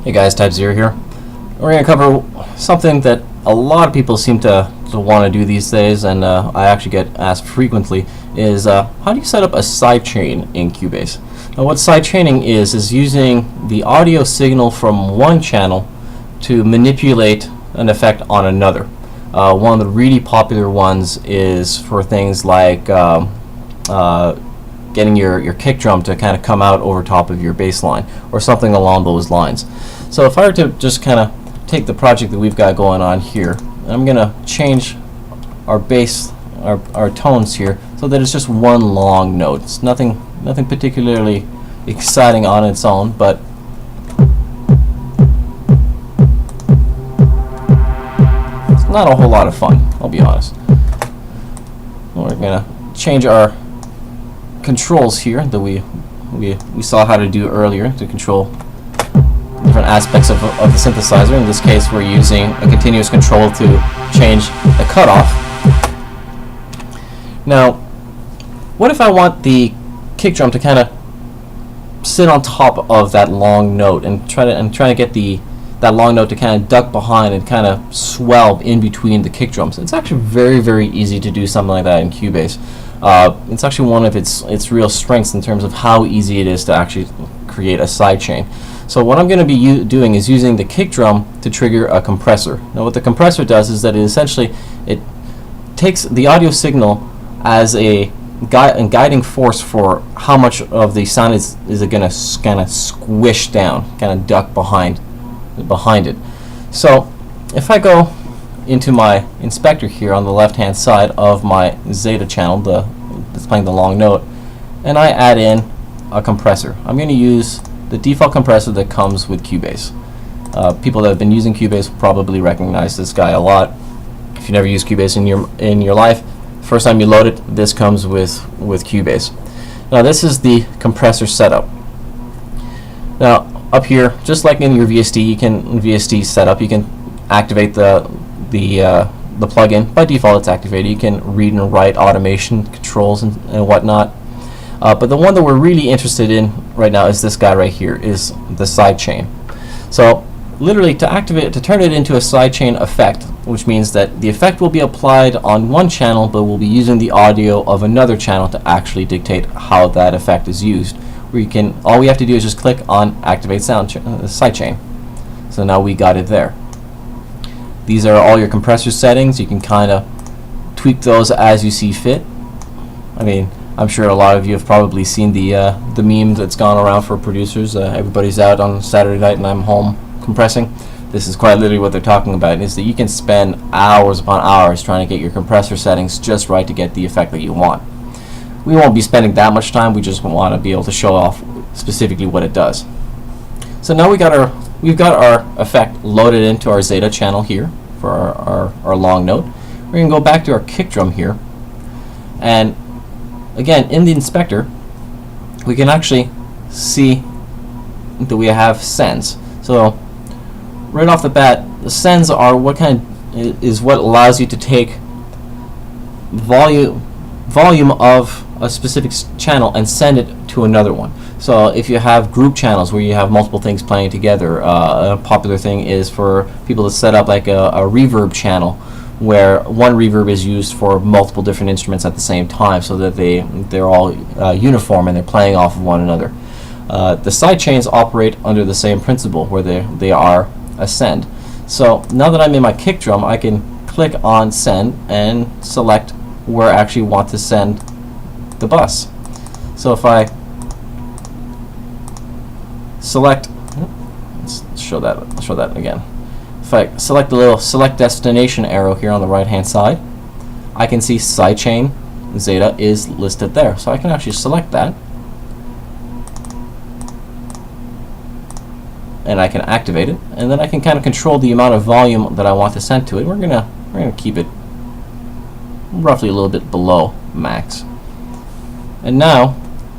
Hey guys, Type Zero here. We're going to cover something that a lot of people seem to want to do these days, and I actually get asked frequently, is how do you set up a sidechain in Cubase? Now what sidechaining is using the audio signal from one channel to manipulate an effect on another. One of the really popular ones is for things like getting your kick drum to kind of come out over top of your bass line or something along those lines. So if I were to just kind of take the project that we've got going on here, I'm going to change our bass, our tones here, so that it's just one long note. It's nothing particularly exciting on its own, but it's not a whole lot of fun, I'll be honest. We're going to change our controls here that we saw how to do earlier to control different aspects of the synthesizer. In this case, we're using a continuous control to change the cutoff. Now, what if I want the kick drum to kind of sit on top of that long note and try to get that long note to kind of duck behind and kind of swell in between the kick drums? It's actually very easy to do something like that in Cubase. It's actually one of its real strengths in terms of how easy it is to actually create a sidechain. So what I'm going to be doing is using the kick drum to trigger a compressor. Now what the compressor does is that it takes the audio signal as a guiding force for how much of the sound is it going to kind of squish down, kind of duck behind it. So if I go into my inspector here on the left hand side of my Zeta channel that's playing the long note, and I add in a compressor. I'm going to use the default compressor that comes with Cubase. People that have been using Cubase will probably recognize this guy a lot. If you never used Cubase in your life, first time you load it, this comes with Cubase. Now this is the compressor setup. Now up here, just like in your VST setup, you can activate the plugin. By default it's activated. You can read and write automation controls and whatnot. But the one that we're really interested in right now is this guy right here, is the sidechain. So literally to turn it into a sidechain effect, which means that the effect will be applied on one channel, but we'll be using the audio of another channel to actually dictate how that effect is used. All we have to do is just click on activate sidechain. So now we got it there. These are all your compressor settings. You can kind of tweak those as you see fit. I mean, I'm sure a lot of you have probably seen the meme that's gone around for producers. Everybody's out on Saturday night and I'm home compressing. This is quite literally what they're talking about, is that you can spend hours upon hours trying to get your compressor settings just right to get the effect that you want. We won't be spending that much time. We just want to be able to show off specifically what it does. So now we've got our effect loaded into our Zeta channel here for our long note. We're going to go back to our kick drum here, and again in the inspector we can actually see that we have sends. So right off the bat, the sends are what allows you to take volume of a specific channel and send it to another one. So if you have group channels where you have multiple things playing together, a popular thing is for people to set up like a reverb channel where one reverb is used for multiple different instruments at the same time, so that they're all uniform and they're playing off of one another. The sidechains operate under the same principle, where they are a send. So now that I'm in my kick drum, I can click on send and select where I actually want to send the bus. So if I select, let's show that again. If I select the little select destination arrow here on the right hand side, I can see sidechain Zeta is listed there. So I can actually select that and I can activate it, and then I can kind of control the amount of volume that I want to send to it. We're gonna keep it roughly a little bit below max. And now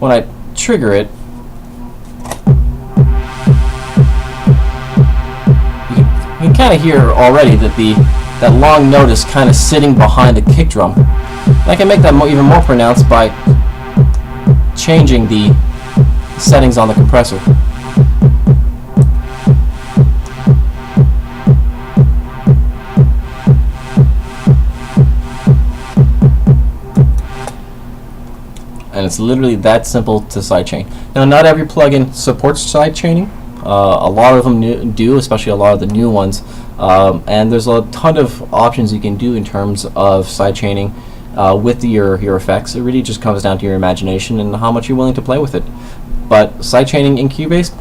when I trigger it, you can kind of hear already that that long note is kind of sitting behind the kick drum. And I can make that even more pronounced by changing the settings on the compressor. and it's literally that simple to sidechain. Now, not every plugin supports sidechaining. A lot of them do, especially a lot of the new ones. And there's a ton of options you can do in terms of sidechaining with your effects. It really just comes down to your imagination and how much you're willing to play with it. But sidechaining in Cubase,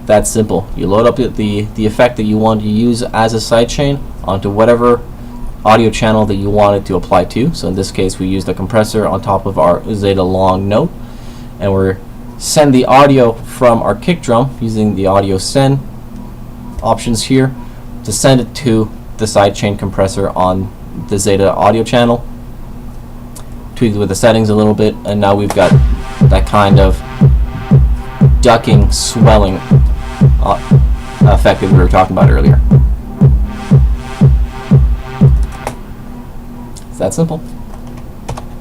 that's simple. You load up the effect that you want to use as a sidechain onto whatever audio channel that you want it to apply to. So in this case, we use the compressor on top of our Zeta long note, and we're send the audio from our kick drum using the audio send options here to send it to the sidechain compressor on the Zeta audio channel. Tweak with the settings a little bit, and now we've got that kind of ducking, swelling effect that we were talking about earlier. It's that simple.